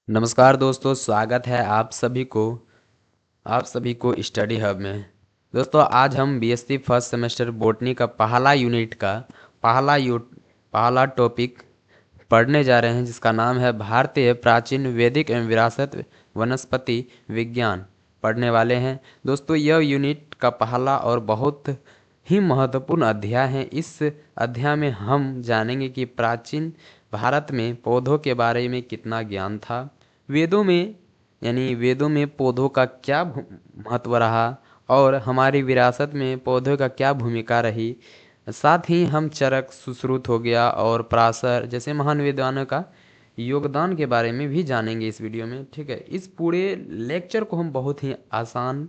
नमस्कार दोस्तों, स्वागत है आप सभी को स्टडी हब में। दोस्तों, आज हम बीएससी फर्स्ट सेमेस्टर बॉटनी का पहला यूनिट का पहला यू पहला टॉपिक पढ़ने जा रहे हैं, जिसका नाम है भारतीय प्राचीन वैदिक एवं विरासत वनस्पति विज्ञान पढ़ने वाले हैं। दोस्तों, यह यूनिट का पहला और बहुत ही महत्वपूर्ण अध्याय है। इस अध्याय में हम जानेंगे कि प्राचीन भारत में पौधों के बारे में कितना ज्ञान था, वेदों में वेदों में पौधों का क्या महत्व रहा, और हमारी विरासत में पौधों का क्या भूमिका रही। साथ ही हम चरक, सुश्रुत हो गया और पराशर जैसे महान विद्वानों का योगदान के बारे में भी जानेंगे इस वीडियो में। ठीक है, इस पूरे लेक्चर को हम बहुत ही आसान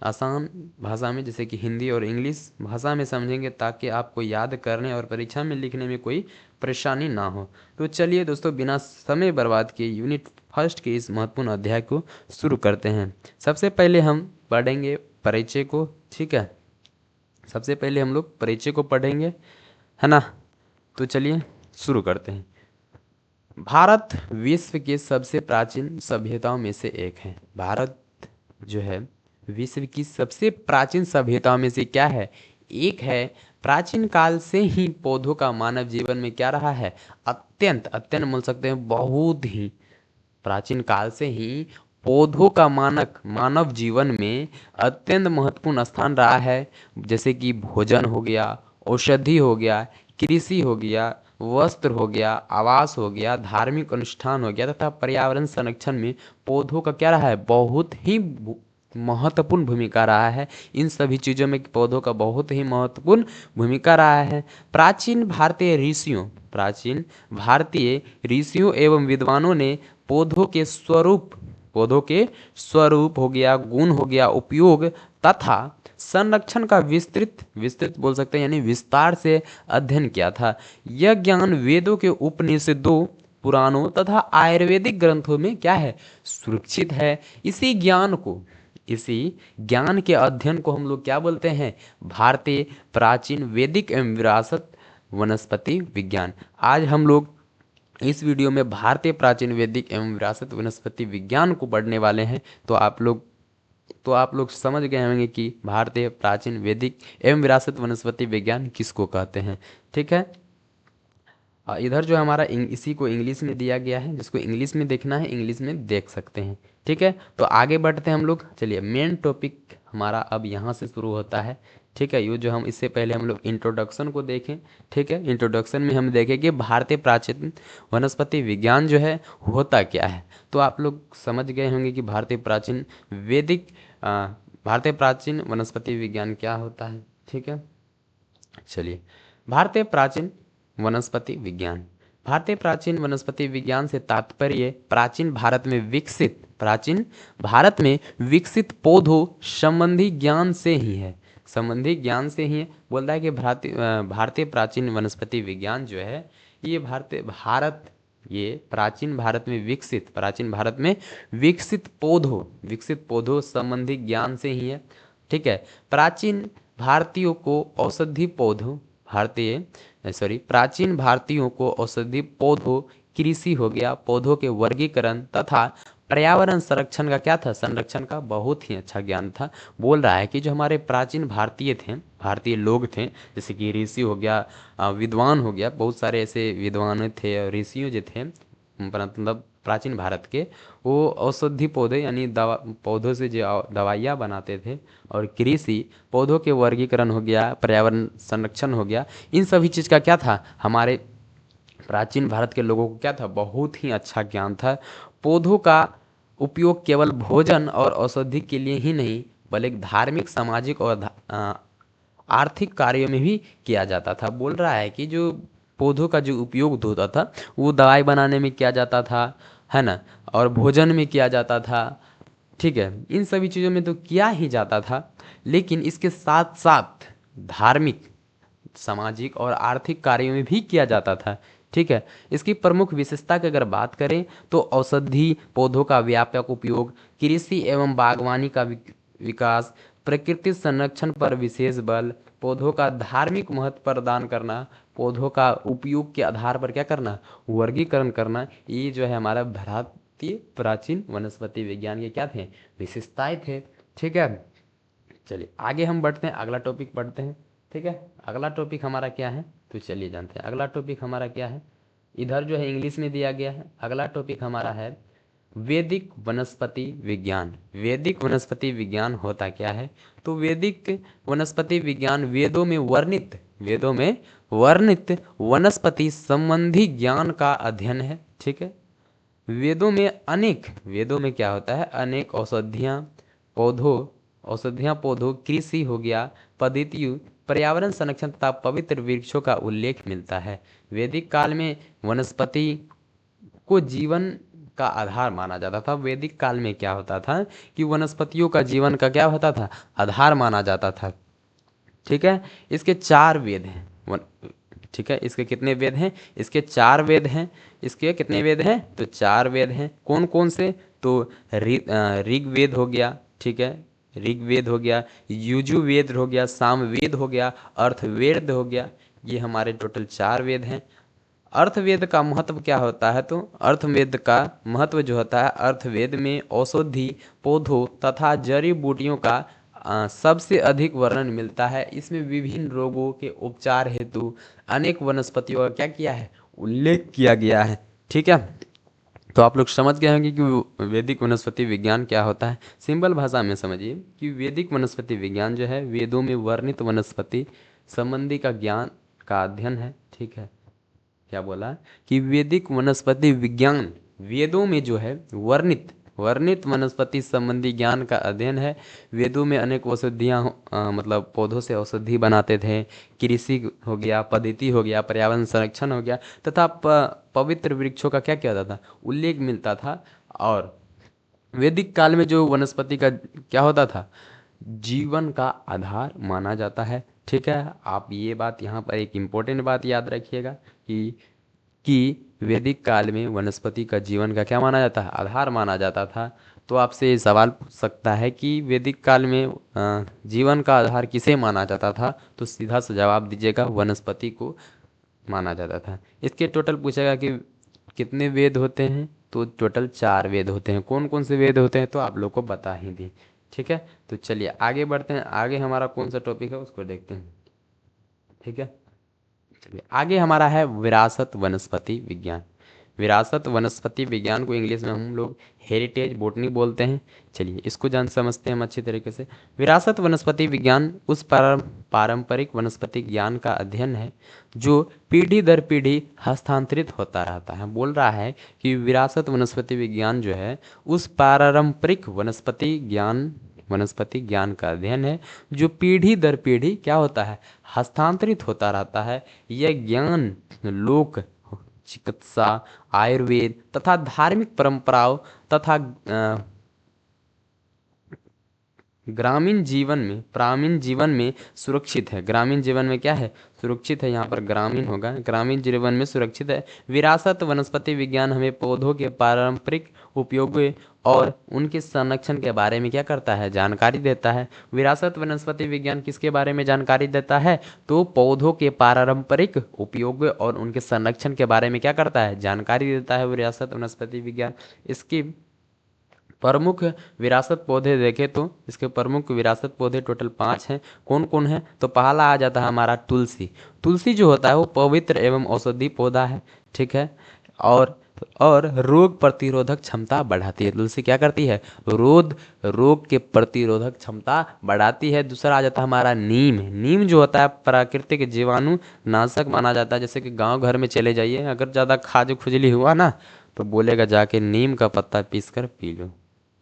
आसान भाषा में, जैसे कि हिंदी और इंग्लिश भाषा में समझेंगे, ताकि आपको याद करने और परीक्षा में लिखने में कोई परेशानी ना हो। तो चलिए दोस्तों, बिना समय बर्बाद किए यूनिट फर्स्ट के इस महत्वपूर्ण अध्याय को शुरू करते हैं। सबसे पहले हम पढ़ेंगे परिचय को। ठीक है, सबसे पहले हम लोग परिचय को पढ़ेंगे, है ना। तो चलिए शुरू करते हैं। भारत विश्व के सबसे प्राचीन सभ्यताओं में से एक है। भारत जो है विश्व की सबसे प्राचीन सभ्यताओं में से क्या है, एक है। प्राचीन काल से ही पौधों का मानव जीवन में क्या रहा है, अत्यंत अत्यंत बोल सकते हैं, बहुत ही प्राचीन काल से ही पौधों का मानव जीवन में अत्यंत महत्वपूर्ण स्थान रहा है। जैसे कि भोजन हो गया, औषधि हो गया, कृषि हो गया, वस्त्र हो गया, आवास हो गया, धार्मिक अनुष्ठान हो गया, तथा पर्यावरण संरक्षण में पौधों का क्या रहा है, बहुत ही महत्वपूर्ण भूमिका रहा है। इन सभी चीज़ों में पौधों का बहुत ही महत्वपूर्ण भूमिका रहा है। प्राचीन भारतीय ऋषियों एवं विद्वानों ने पौधों के स्वरूप हो गया, गुण हो गया, उपयोग तथा संरक्षण का विस्तृत विस्तृत बोल सकते हैं, यानी विस्तार से अध्ययन किया था। यह ज्ञान वेदों के उपनिषदों, पुराणों तथा आयुर्वेदिक ग्रंथों में क्या है, सुरक्षित है। इसी ज्ञान के अध्ययन को हम लोग क्या बोलते हैं, भारतीय प्राचीन वैदिक एवं विरासत वनस्पति विज्ञान। आज हम लोग इस वीडियो में भारतीय प्राचीन वैदिक एवं विरासत वनस्पति विज्ञान को पढ़ने वाले हैं। तो आप लोग समझ गए होंगे कि भारतीय प्राचीन वैदिक एवं विरासत वनस्पति विज्ञान किसको कहते हैं। ठीक है, इधर जो हमारा इसी को इंग्लिश में दिया गया है, जिसको इंग्लिश में देखना है इंग्लिश में देख सकते हैं। ठीक है, तो आगे बढ़ते हैं हम लोग। चलिए, मेन टॉपिक हमारा अब यहाँ से शुरू होता है। ठीक है, ये जो हम इससे पहले हम लोग इंट्रोडक्शन को देखें। ठीक है, इंट्रोडक्शन में हम देखें कि भारतीय प्राचीन वनस्पति विज्ञान जो है होता क्या है। तो आप लोग समझ गए होंगे कि भारतीय प्राचीन वनस्पति विज्ञान क्या होता है। ठीक है, चलिए, भारतीय प्राचीन वनस्पति विज्ञान भारतीय प्राचीन वनस्पति विज्ञान से तात्पर्य प्राचीन भारत में विकसित पौधों संबंधी ज्ञान से ही है। बोल रहा है कि भारतीय प्राचीन वनस्पति विज्ञान जो है, ये प्राचीन भारत में विकसित पौधों संबंधी ज्ञान से ही है। ठीक है, प्राचीन भारतीयों को औषधि पौधों भारतीय प्राचीन भारतीयों को औषधि पौधों, कृषि हो गया, पौधों के वर्गीकरण तथा पर्यावरण संरक्षण का क्या था, संरक्षण का बहुत ही अच्छा ज्ञान था। बोल रहा है कि जो हमारे प्राचीन भारतीय लोग थे, जैसे कि ऋषि हो गया, विद्वान हो गया, बहुत सारे ऐसे विद्वान थे और ऋषियों जो थे, मतलब प्राचीन भारत के, वो औषधि पौधे यानी दवा पौधों से जो दवाइयाँ बनाते थे, और कृषि, पौधों के वर्गीकरण हो गया, पर्यावरण संरक्षण हो गया, इन सभी चीज़ का क्या था, हमारे प्राचीन भारत के लोगों को क्या था, बहुत ही अच्छा ज्ञान था। पौधों का उपयोग केवल भोजन और औषधि के लिए ही नहीं, बल्कि धार्मिक, सामाजिक और आर्थिक कार्यों में भी किया जाता था। बोल रहा है कि जो पौधों का जो उपयोग होता था, वो दवाई बनाने में किया जाता था, है ना, और भोजन में किया जाता था। ठीक है, इन सभी चीज़ों में तो किया ही जाता था, लेकिन इसके साथ साथ धार्मिक, सामाजिक और आर्थिक कार्यों में भी किया जाता था। ठीक है, इसकी प्रमुख विशेषता की अगर बात करें तो औषधि पौधों का व्यापक उपयोग, कृषि एवं बागवानी का विकास, प्रकृति संरक्षण पर विशेष बल, पौधों का धार्मिक महत्व प्रदान करना, पौधों का उपयोग के आधार पर क्या करना, वर्गीकरण करना, ये जो है हमारा भारतीय प्राचीन वनस्पति विज्ञान के क्या थे, विशेषताएं थे। ठीक है, चलिए आगे हम बढ़ते हैं, अगला टॉपिक पढ़ते हैं। ठीक है, अगला टॉपिक हमारा क्या है, तो चलिए जानते हैं अगला टॉपिक हमारा क्या है। इधर जो है इंग्लिश में दिया गया है। अगला टॉपिक हमारा है वैदिक वनस्पति विज्ञान। वैदिक वनस्पति विज्ञान होता क्या है, तो वैदिक वनस्पति विज्ञान वेदों में वर्णित वनस्पति संबंधी ज्ञान का अध्ययन है। ठीक है, वेदों में क्या होता है, अनेक औषधियां पौधों कृषि हो गया, पद्धतियों, पर्यावरण संरक्षण तथा पवित्र वृक्षों का उल्लेख मिलता है। वैदिक काल में वनस्पति को जीवन का आधार माना जाता था। वैदिक काल में क्या होता था कि वनस्पतियों का जीवन का क्या होता था, आधार माना जाता था। ठीक है, इसके 4 वेद हैं। ठीक है, इसके कितने वेद हैं, इसके 4 वेद हैं। इसके कितने वेद हैं, तो 4 वेद हैं। कौन कौन से, तो ऋग्वेद हो गया। ठीक है, ऋग्वेद हो गया, यजुर्वेद हो गया, सामवेद हो गया, अर्थवेद हो गया। ये हमारे टोटल 4 वेद हैं। अर्थवेद का महत्व क्या होता है, तो अर्थवेद का महत्व जो होता है, अर्थवेद में औषधि पौधों तथा जड़ी बूटियों का सबसे अधिक वर्णन मिलता है। इसमें विभिन्न रोगों के उपचार हेतु अनेक वनस्पतियों का क्या किया है, उल्लेख किया गया है। ठीक है, तो आप लोग समझ गए होंगे कि वैदिक वनस्पति विज्ञान क्या होता है। सिंपल भाषा में समझिए कि वैदिक वनस्पति विज्ञान जो है वेदों में वर्णित वनस्पति संबंधी का ज्ञान का अध्ययन है। ठीक है, क्या बोला कि वैदिक वनस्पति विज्ञान वेदों में जो है वर्णित वर्णित वनस्पति संबंधी ज्ञान का अध्ययन है। वेदों में अनेक औषधियाँ मतलब पौधों से औषधि बनाते थे, कृषि हो गया, पद्धति हो गया, पर्यावरण संरक्षण हो गया तथा पवित्र वृक्षों का क्या किया जाता था, उल्लेख मिलता था। और वैदिक काल में जो वनस्पति का क्या होता था, जीवन का आधार माना जाता है। ठीक है, आप ये बात यहाँ पर एक इम्पोर्टेंट बात याद रखिएगा कि वैदिक काल में वनस्पति का जीवन का क्या माना जाता है, आधार माना जाता था। तो आपसे ये सवाल पूछ सकता है कि वैदिक काल में जीवन का आधार किसे माना जाता था, तो सीधा सा जवाब दीजिएगा, वनस्पति को माना जाता था। इसके टोटल पूछेगा कि कितने वेद होते हैं, तो टोटल 4 वेद होते हैं। कौन कौन से वेद होते हैं, तो आप लोग को बता ही दी। ठीक है, तो चलिए आगे बढ़ते हैं। आगे हमारा कौन सा टॉपिक है उसको देखते हैं। ठीक है, चलिए आगे हमारा है विरासत वनस्पति विज्ञान। विरासत वनस्पति विज्ञान को इंग्लिश में हम लोग हेरिटेज बोटनी बोलते हैं। चलिए इसको जान समझते हैं हम अच्छी तरीके से। विरासत वनस्पति विज्ञान उस पारंपरिक वनस्पति ज्ञान का अध्ययन है जो पीढ़ी दर पीढ़ी हस्तांतरित होता रहता है। बोल रहा है कि विरासत वनस्पति विज्ञान जो है उस पारंपरिक वनस्पति ज्ञान का अध्ययन है जो पीढ़ी दर पीढ़ी क्या होता है, हस्तांतरित होता रहता है। यह ज्ञान लोक चिकित्सा, आयुर्वेद तथा धार्मिक परंपराओं तथा ग्रामीण जीवन में सुरक्षित है। ग्रामीण जीवन में क्या है, सुरक्षित है। यहाँ पर ग्रामीण होगा, ग्रामीण जीवन में सुरक्षित है। विरासत वनस्पति विज्ञान हमें पौधों के पारंपरिक उपयोग और उनके संरक्षण के बारे में क्या करता है, जानकारी देता है। विरासत वनस्पति विज्ञान किसके बारे में जानकारी देता है, तो पौधों के पारंपरिक उपयोग और उनके संरक्षण के बारे में क्या करता है, जानकारी देता है विरासत वनस्पति विज्ञान। इसकी प्रमुख विरासत पौधे देखें तो इसके प्रमुख विरासत पौधे टोटल 5 हैं। कौन कौन है, तो पहला आ जाता है हमारा तुलसी। तुलसी जो होता है वो पवित्र एवं औषधि पौधा है। ठीक है, और रोग प्रतिरोधक क्षमता बढ़ाती है। तुलसी क्या करती है, रोग के प्रतिरोधक क्षमता बढ़ाती है। दूसरा आ जाता है हमारा नीम। नीम जो होता है प्राकृतिक जीवाणु नाशक माना जाता है। जैसे कि गांव घर में चले जाइए, अगर ज़्यादा खाज खुजली हुआ ना तो बोलेगा जाके नीम का पत्ता पीस कर पी लो।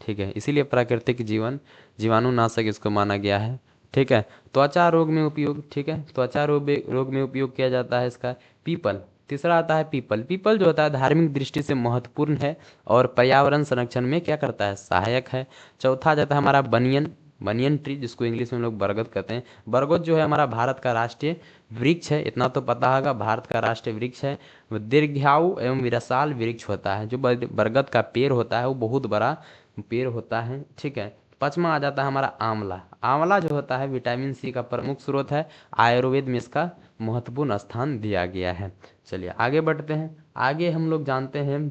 ठीक है, इसीलिए प्राकृतिक जीवाणु नाशक इसको माना गया है। ठीक है, त्वचा रोग में उपयोग। ठीक है, त्वचा रोग में उपयोग किया जाता है इसका पीपल। तीसरा आता है पीपल। पीपल जो होता है धार्मिक दृष्टि से महत्वपूर्ण है और पर्यावरण संरक्षण में क्या करता है, सहायक है। चौथा आ जाता है हमारा बनियन ट्री, जिसको इंग्लिश में हम लोग बरगद कहते हैं। बरगद जो है हमारा भारत का राष्ट्रीय वृक्ष है, इतना तो पता होगा, भारत का राष्ट्रीय वृक्ष है। वो दीर्घायु एवं विशाल वृक्ष होता है। जो बरगद का पेड़ होता है वो बहुत बड़ा पेड़ होता है। ठीक है, पांचवा आ जाता है हमारा आंवला। आंवला जो होता है विटामिन सी का प्रमुख स्रोत है। आयुर्वेद में इसका महत्वपूर्ण स्थान दिया गया है। चलिए आगे बढ़ते हैं। आगे हम लोग जानते हैं,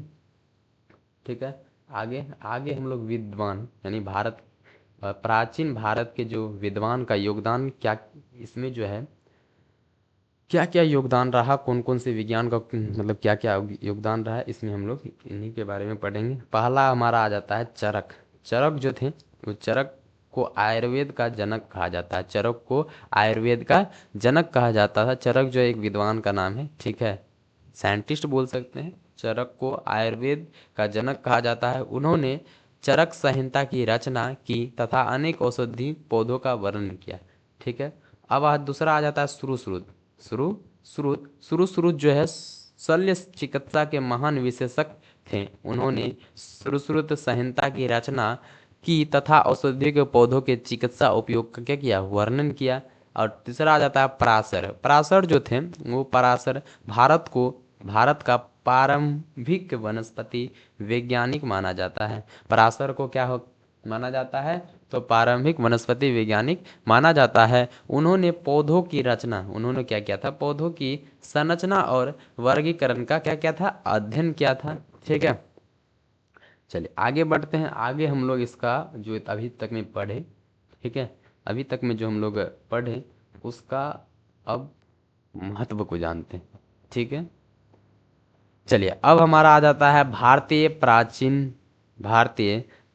ठीक है, आगे आगे हम लोग विद्वान यानी भारत, प्राचीन भारत के जो विद्वान का योगदान क्या, इसमें जो है क्या क्या योगदान रहा, कौन कौन से विज्ञान का मतलब क्या क्या योगदान रहा है, इसमें हम लोग इन्हीं के बारे में पढ़ेंगे। पहला हमारा आ जाता है चरक। चरक जो थे, वो चरक को आयुर्वेद का जनक कहा जाता है। चरक को आयुर्वेद का जनक कहा जाता था। चरक जो एक विद्वान का नाम है, ठीक है, साइंटिस्ट बोल सकते हैं। चरक को आयुर्वेद का जनक कहा जाता है। उन्होंने चरक संहिता की रचना की तथा अनेक औषधि पौधों का वर्णन किया, ठीक है। अब आज दूसरा आ जाता है सुश्रुत। सुश्रुत जो है शल्य चिकित्सा के महान विशेषज्ञ थे। उन्होंने सुश्रुत संहिता की रचना की तथा औषधि के पौधों के चिकित्सा उपयोग का क्या किया, वर्णन किया। और तीसरा आ जाता है पराशर। पराशर जो थे, वो पराशर भारत का प्रारंभिक वनस्पति वैज्ञानिक माना जाता है। पराशर को क्या हो माना जाता है, तो प्रारंभिक वनस्पति वैज्ञानिक माना जाता है। उन्होंने पौधों की रचना, उन्होंने क्या किया था, पौधों की संरचना और वर्गीकरण का क्या किया था, अध्ययन किया था, ठीक है। चलिए आगे बढ़ते हैं। आगे हम लोग इसका जो अभी तक में पढ़े, ठीक है, अभी तक में जो हम लोग पढ़े उसका अब महत्व को जानते हैं, ठीक है। चलिए अब हमारा आ जाता है भारतीय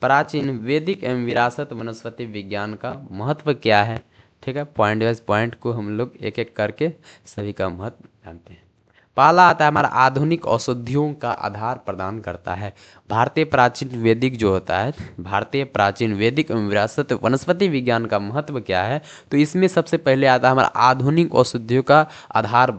प्राचीन वैदिक एवं विरासत वनस्पति विज्ञान का महत्व क्या है, ठीक है। पॉइंट वाइज पॉइंट को हम लोग एक एक करके सभी का महत्व जानते हैं। पहला आता है हमारा आधुनिक औषधियों का आधार प्रदान करता है। भारतीय प्राचीन वैदिक जो होता है, भारतीय प्राचीन वैदिक एवं विरासत वनस्पति विज्ञान का महत्व क्या है, तो इसमें सबसे पहले आता है हमारा आधुनिक औषधियों का आधार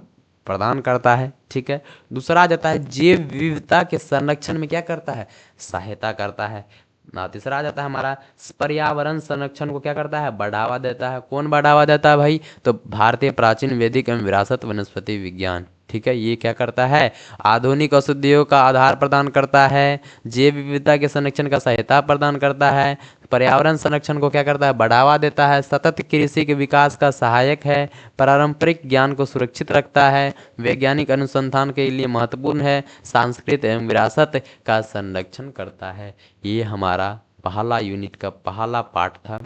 प्रदान करता है, ठीक है। दूसरा आ जाता है जैव विविधता के संरक्षण में क्या करता है, सहायता करता है। ना तीसरा आ जाता है हमारा पर्यावरण संरक्षण को क्या करता है, बढ़ावा देता है। कौन बढ़ावा देता है भाई, तो भारतीय प्राचीन वैदिक एवं विरासत वनस्पति विज्ञान, ठीक है। ये क्या करता है, आधुनिक औषधियों का आधार प्रदान करता है, जैव विविधता के संरक्षण का सहायता प्रदान करता है, पर्यावरण संरक्षण को क्या करता है, बढ़ावा देता है, सतत कृषि के विकास का सहायक है, पारंपरिक ज्ञान को सुरक्षित रखता है, वैज्ञानिक अनुसंधान के लिए महत्वपूर्ण है, सांस्कृतिक एवं विरासत का संरक्षण करता है। ये हमारा पहला यूनिट का पहला पार्ट था,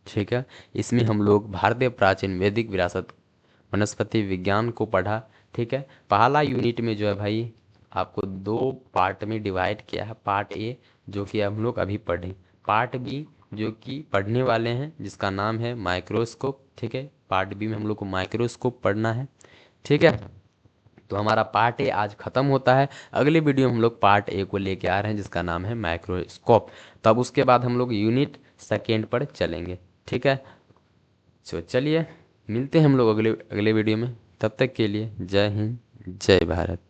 ठीक है। इसमें हम लोग भारतीय प्राचीन वैदिक विरासत वनस्पति विज्ञान को पढ़ा, ठीक है। पहला यूनिट में जो है भाई आपको दो पार्ट में डिवाइड किया है। पार्ट ए जो कि हम लोग अभी पढ़े, पार्ट बी जो कि पढ़ने वाले हैं जिसका नाम है माइक्रोस्कोप, ठीक है। पार्ट बी में हम लोग को माइक्रोस्कोप पढ़ना है, ठीक है। तो हमारा पार्ट ए आज खत्म होता है। अगले वीडियो में हम लोग पार्ट ए को लेके आ रहे हैं जिसका नाम है माइक्रोस्कोप। तब उसके बाद हम लोग यूनिट सेकेंड पर चलेंगे, ठीक है। तो चलिए मिलते हैं हम लोग अगले अगले वीडियो में। तब तक के लिए जय हिंद जय भारत।